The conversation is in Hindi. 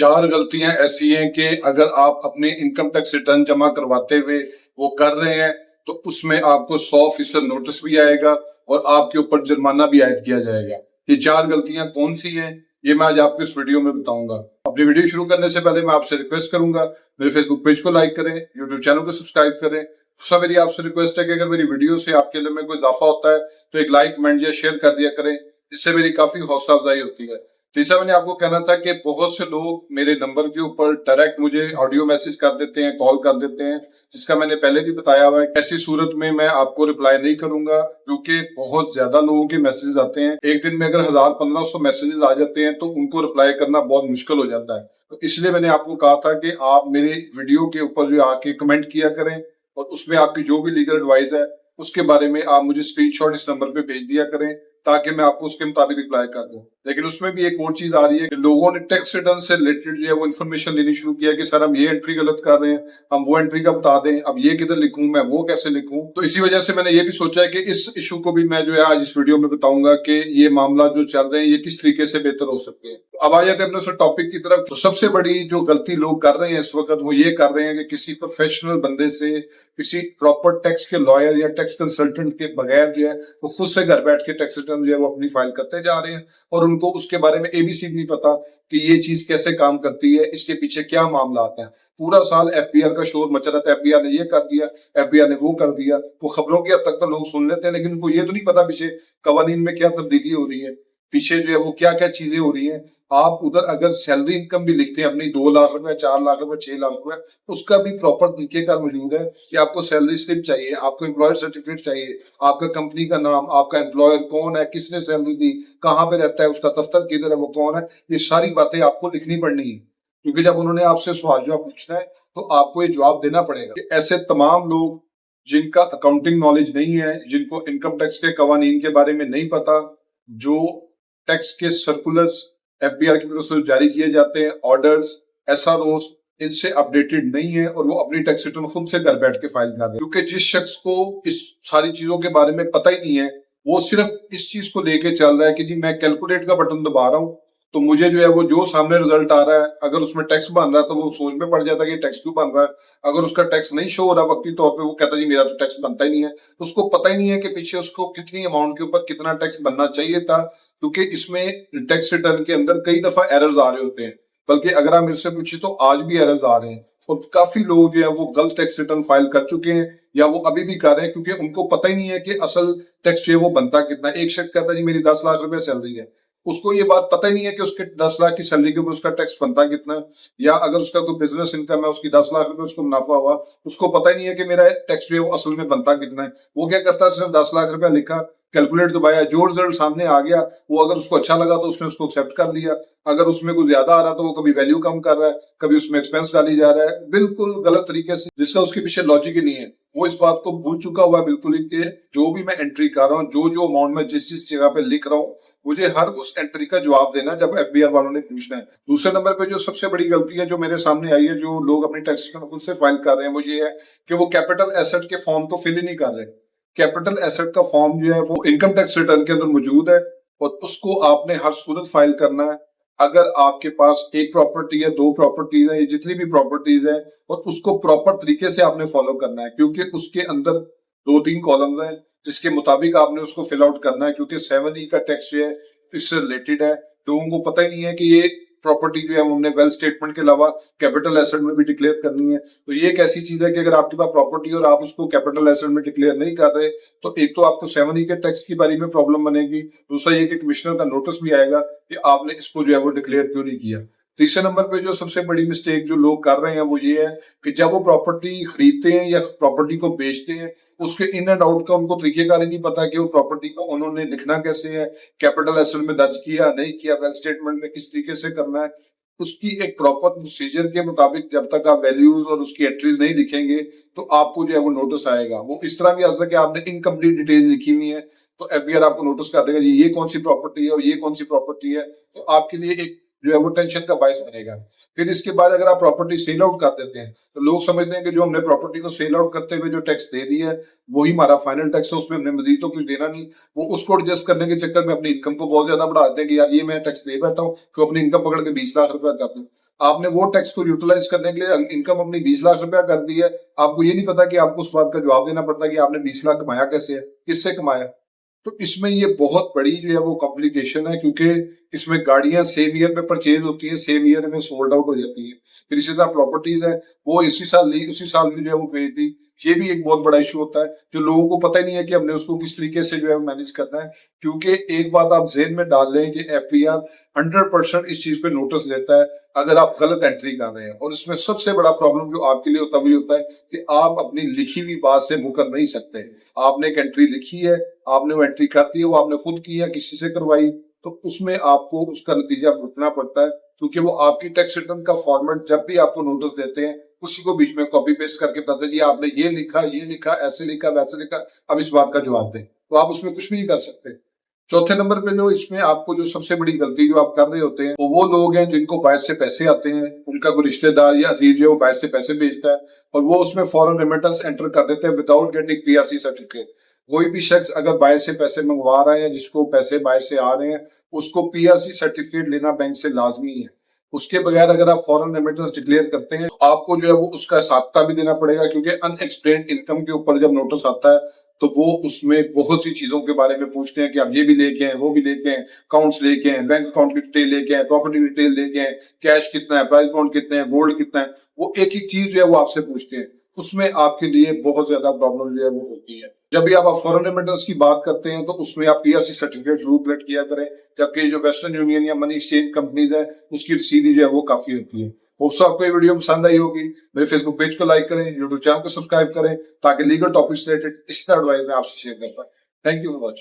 चार गलतियां ऐसी हैं कि अगर आप अपने इनकम टैक्स रिटर्न जमा करवाते हुए वो कर रहे हैं तो उसमें आपको 100% नोटिस भी आएगा और आपके ऊपर जुर्माना भी आयद किया जाएगा। ये चार गलतियां कौन सी हैं ये मैं आज आपको इस वीडियो में बताऊंगा। अपनी वीडियो शुरू करने से पहले मैं आपसे रिक्वेस्ट करूंगा, मेरे फेसबुक पेज को लाइक करें, यूट्यूब चैनल को सब्सक्राइब करें। दूसरा मेरी आपसे रिक्वेस्ट है कि अगर मेरी वीडियो से आपके लिए में कोई इजाफा होता है तो एक लाइक, कमेंट या शेयर कर दिया करें, इससे मेरी काफी हौसला अफजाई होती है। तीसरा मैंने आपको कहना था कि बहुत से लोग मेरे नंबर के ऊपर डायरेक्ट मुझे ऑडियो मैसेज कर देते हैं, कॉल कर देते हैं, जिसका मैंने पहले भी बताया हुआ है। ऐसी सूरत में मैं आपको रिप्लाई नहीं करूंगा क्योंकि बहुत ज्यादा लोगों के मैसेज आते हैं। एक दिन में अगर 1000-1500 मैसेजेस आ जाते हैं तो उनको रिप्लाई करना बहुत मुश्किल हो जाता है। तो इसलिए मैंने आपको कहा था कि आप मेरे वीडियो के ऊपर जो आके कमेंट किया करें और उसमें आपकी जो भी लीगल एडवाइस है उसके बारे में आप मुझे स्क्रीनशॉट इस नंबर पे भेज दिया करें ताकि मैं आपको उसके मुताबिक रिप्लाई कर दूं। लेकिन उसमें भी एक और चीज आ रही है कि लोगों ने टैक्स रिटर्न से रिलेटेड जो है वो इन्फॉर्मेशन लेनी शुरू किया कि सर हम ये एंट्री गलत कर रहे हैं, हम वो एंट्री का बता दें, अब ये किधर लिखूं, मैं वो कैसे लिखूं। तो इसी वजह से मैंने ये भी सोचा है कि इस इशू को भी मैं जो है आज इस वीडियो में बताऊंगा कि ये मामला जो चल रहे हैं ये किस तरीके से बेहतर हो सकते हैं। अब आ जाते हैं अपने टॉपिक की तरफ। तो सबसे बड़ी जो गलती लोग कर रहे हैं इस वक्त वो ये कर रहे हैं कि किसी प्रोफेशनल बंदे से, किसी प्रॉपर टैक्स के लॉयर या टैक्स कंसल्टेंट के बगैर जो है वो खुद से घर बैठ के टैक्स रिटर्न जो है वो अपनी फाइल करते जा रहे हैं और उनको उसके बारे में एबीसी नहीं पता कि ये चीज कैसे काम करती है, इसके पीछे क्या मामला आता है। पूरा साल एफबीआर का शोर मचा रहता है, एफबीआर ने ये कर दिया, एफबीआर ने वो कर दिया। वो खबरों की हद तक तो लोग सुन लेते हैं लेकिन उनको ये तो नहीं पता पीछे कवानीन में क्या तब्दीली हो रही है, पीछे जो है वो क्या क्या चीजें हो रही हैं। आप उधर अगर सैलरी इनकम भी लिखते हैं अपनी 2 लाख रुपए, 4 लाख रुपए, 6 लाख रुपए, उसका भी प्रॉपर तरीके का मौजूद है कि आपको सैलरी स्लिप चाहिए, आपको एम्प्लॉयर सर्टिफिकेट चाहिए, आपका कंपनी का नाम, आपका एम्प्लॉयर कौन है, किसने सैलरी दी, कहाँ पे रहता है, उसका दफ्तर किधर है, वो कौन है, ये सारी बातें आपको लिखनी पड़नी है। क्योंकि जब उन्होंने आपसे सवाल जवाब पूछना है तो आपको ये जवाब देना पड़ेगा। ऐसे तमाम लोग जिनका अकाउंटिंग नॉलेज नहीं है, जिनको इनकम टैक्स के कवानीन के बारे में नहीं पता, जो टैक्स के सर्कुलर्स एफबीआर की तरफ से जारी किए जाते हैं, ऑर्डर्स, एसआरओस, इनसे अपडेटेड नहीं है और वो अपनी टैक्स रिटर्न खुद से घर बैठ के फाइल कर रहे हैं। क्योंकि जिस शख्स को इस सारी चीजों के बारे में पता ही नहीं है वो सिर्फ इस चीज को लेके चल रहा है कि जी मैं कैलकुलेट का बटन दबा रहा हूँ तो मुझे जो है वो जो सामने रिजल्ट आ रहा है, अगर उसमें टैक्स बन रहा है तो वो सोच में पड़ जाता है कि टैक्स क्यों बन रहा है। अगर उसका टैक्स नहीं शो हो रहा वक्ती तौर पे वो कहता है जी मेरा तो टैक्स बनता ही नहीं है। तो उसको पता ही नहीं है कि पीछे उसको कितनी अमाउंट के ऊपर कितना टैक्स बनना चाहिए था, क्योंकि इसमें टैक्स रिटर्न के अंदर कई दफा एरर्स आ रहे होते हैं। बल्कि अगर आप मेरे से पूछे तो आज भी एरर्स आ रहे हैं और काफी लोग जो है वो गलत टैक्स रिटर्न फाइल कर चुके हैं या वो अभी भी कर रहे हैं क्योंकि उनको पता ही नहीं है कि असल टैक्स जो है वो बनता कितना है। एक शख्स कहता है जी मेरी 10 लाख रुपए सैलरी है, उसको ये बात पता ही नहीं है कि उसके 10 लाख की सैलरी के ऊपर उसका टैक्स बनता कितना है। या अगर उसका कोई बिजनेस इनकम है, उसकी 10 लाख रुपए उसको मुनाफा हुआ, उसको पता ही नहीं है कि मेरा टैक्स जो है वो असल में बनता कितना है। वो क्या करता है, सिर्फ 10 लाख रुपया लिखा, कैलकुलेट दबाया, जो रिजल्ट सामने आ गया वो अगर उसको अच्छा लगा तो उसने उसको एक्सेप्ट कर लिया। अगर उसमें कुछ ज्यादा आ रहा तो वो कभी वैल्यू कम कर रहा है, कभी उसमें एक्सपेंस डाली जा रहा है, बिल्कुल गलत तरीके से, जिसका उसके पीछे लॉजिक ही नहीं है। वो इस बात को भूल चुका हुआ है बिल्कुल ही कि जो भी मैं एंट्री कर रहा हूँ, जो जो अमाउंट में जिस जिस जगह पे लिख रहा हूँ, मुझे हर उस एंट्री का जवाब देना जब एफबीआर वालों ने पूछना है। दूसरे नंबर पे जो सबसे बड़ी गलती है जो मेरे सामने आई है, जो लोग अपनी टैक्स रिटर्न खुद से फाइल कर रहे हैं, वो ये है कि वो कैपिटल एसेट के फॉर्म को फिल ही नहीं कर रहे। कैपिटल एसेट का फॉर्म जो है वो इनकम टैक्स रिटर्न के अंदर मौजूद है और उसको आपने हर सूरत फाइल करना है। अगर आपके पास एक प्रॉपर्टी है, 2 प्रॉपर्टीज है, ये जितनी भी प्रॉपर्टीज है, और उसको प्रॉपर तरीके से आपने फॉलो करना है क्योंकि उसके अंदर 2-3 कॉलम है जिसके मुताबिक आपने उसको फिल आउट करना है। क्योंकि 7E का टैक्स जो है इससे रिलेटेड है। लोगों को पता ही नहीं है कि ये प्रॉपर्टी जो है हमने वेल्थ स्टेटमेंट के अलावा कैपिटल एसेट में भी डिक्लेयर करनी है। तो ये एक ऐसी चीज है कि अगर आपके पास प्रॉपर्टी और आप उसको कैपिटल एसेट में डिक्लेयर नहीं कर रहे तो एक तो आपको 7E के टैक्स की बारी में प्रॉब्लम बनेगी, दूसरा ये कि कमिश्नर का नोटिस भी आएगा कि आपने इसको जो है वो डिक्लेयर क्यों नहीं किया। तीसरे नंबर पे जो सबसे बड़ी मिस्टेक जो लोग कर रहे हैं वो ये है कि जब वो प्रॉपर्टी खरीदते हैं या प्रॉपर्टी को बेचते हैं उसके इन एंड आउट का उनको तरीकेकार ही नहीं पता कि वो प्रॉपर्टी को उन्होंने लिखना कैसे है, कैपिटल एसेट में दर्ज किया नहीं किया, वेल्थ स्टेटमेंट में किस तरीके से करना है। उसकी एक प्रॉपर प्रोसीजर के मुताबिक जब तक आप वैल्यूज और उसकी एंट्रीज नहीं लिखेंगे तो आपको जो है वो नोटिस आएगा। वो इस तरह भी आ सकता है कि आपने इनकम्प्लीट डिटेल लिखी हुई है तो एफबीआर आपको नोटिस कर देगा ये कौन सी प्रॉपर्टी है और ये कौन सी प्रॉपर्टी है, तो आपके लिए एक जो है वो टेंशन का बायस बनेगा। फिर इसके बाद अगर आप प्रॉपर्टी सेल आउट कर देते हैं तो लोग समझते हैं कि जो हमने प्रॉपर्टी को सेल आउट करते हुए जो टैक्स दे दिया है वही हमारा फाइनल टैक्स है, उसमें हमने मजीद तो कुछ देना नहीं। वो उसको एडजस्ट करने के चक्कर में अपनी इनकम को बहुत ज्यादा बढ़ा देते हैं कि यार ये मैं टैक्स दे बैठा हूँ तो अपनी इनकम पकड़ के 20 लाख रुपया कर दूं। आपने वो टैक्स को यूटिलाइज करने के लिए इनकम अपनी 20 लाख रुपया कर दी है, आपको ये नहीं पता कि आपको उस बात का जवाब देना पड़ता है कि आपने 20 लाख कमाया कैसे है, किससे कमाया। तो इसमें ये बहुत बड़ी जो है वो कॉम्प्लिकेशन है, क्योंकि इसमें गाड़ियां सेम ईयर में परचेज होती है, सेम ईयर में सोल्ड आउट हो जाती है। फिर इसी तरह प्रॉपर्टीज है, वो इसी साल ली, उसी साल में जो है वो बेच दी। ये भी एक बहुत बड़ा इशू होता है, जो लोगों को पता ही नहीं है कि हमने उसको किस तरीके से जो है मैनेज करना है। क्योंकि एक बात आप जेहन में डाल लें कि एफपीआर 100% इस चीज पे नोटिस देता है अगर आप गलत एंट्री कर रहे हैं। और इसमें सबसे बड़ा प्रॉब्लम जो आपके लिए तभी होता है कि आप अपनी लिखी हुई बात से मुकर नहीं सकते। आपने एक एंट्री लिखी है, आपने वो एंट्री कर दी है, वो आपने खुद की है, किसी से करवाई, तो उसमें आपको उसका नतीजा भुगतना पड़ता है। क्योंकि वो आपकी टैक्स रिटर्न का फॉर्मेट जब भी आपको नोटिस देते हैं, उसी को बीच में कॉपी पेस्ट करके बताते हैं जी आपने ये लिखा, ऐसे लिखा, वैसे लिखा, अब इस बात का जवाब दें। तो आप उसमें कुछ भी नहीं कर सकते। चौथे नंबर पे जो इसमें आपको जो सबसे बड़ी गलती जो आप कर रहे होते हैं, वो लोग हैं जिनको बाहर से पैसे आते हैं, उनका कोई रिश्तेदार या अजीज जो बाहर से पैसे भेजता है और वो उसमें फॉरेन रेमिटेंस एंटर कर देते हैं विदाउट गेटिंग पीआरसी सर्टिफिकेट। कोई भी शख्स अगर बाहर से पैसे मंगवा रहा है या जिसको पैसे बाहर से आ रहे हैं, उसको पीआरसी सर्टिफिकेट लेना बैंक से लाजमी है। उसके बगैर अगर आप फॉरेन रेमिटेंस डिक्लेयर करते हैं, तो आपको जो है वो उसका हिसाब भी देना पड़ेगा। क्योंकि अनएक्सप्लेन्ड इनकम के ऊपर जब नोटिस आता है तो वो उसमें बहुत सी चीजों के बारे में पूछते हैं कि आप ये भी लेके आए, वो भी लेके आए, अकाउंट्स लेके आए, बैंक अकाउंट की डिटेल लेके आए, प्रॉपर्टी डिटेल लेके आए, कैश कितना है, प्राइस बॉन्ड कितने हैं, गोल्ड कितना है, वो एक एक चीज जो है वो आपसे पूछते हैं। उसमें आपके लिए बहुत ज्यादा प्रॉब्लम जो है वो होती है। जब भी आप फॉरेन रेमिटेंस की बात करते हैं तो उसमें आप पीआरसी सर्टिफिकेट जरूर कलेक्ट किया करें, जबकि जो वेस्टर्न यूनियन या मनी एक्सचेंज कंपनीज है उसकी रसीद जो है वो काफी होती है। होप्स आपको ये वीडियो पसंद आई होगी। मेरे फेसबुक पेज को लाइक करें, यूट्यूब चैनल को सब्सक्राइब करें, ताकि लीगल टॉपिक्स रिलेटेड इस तरह एडवाइस मैं आपसे शेयर कर पाऊं। Thank you for watching.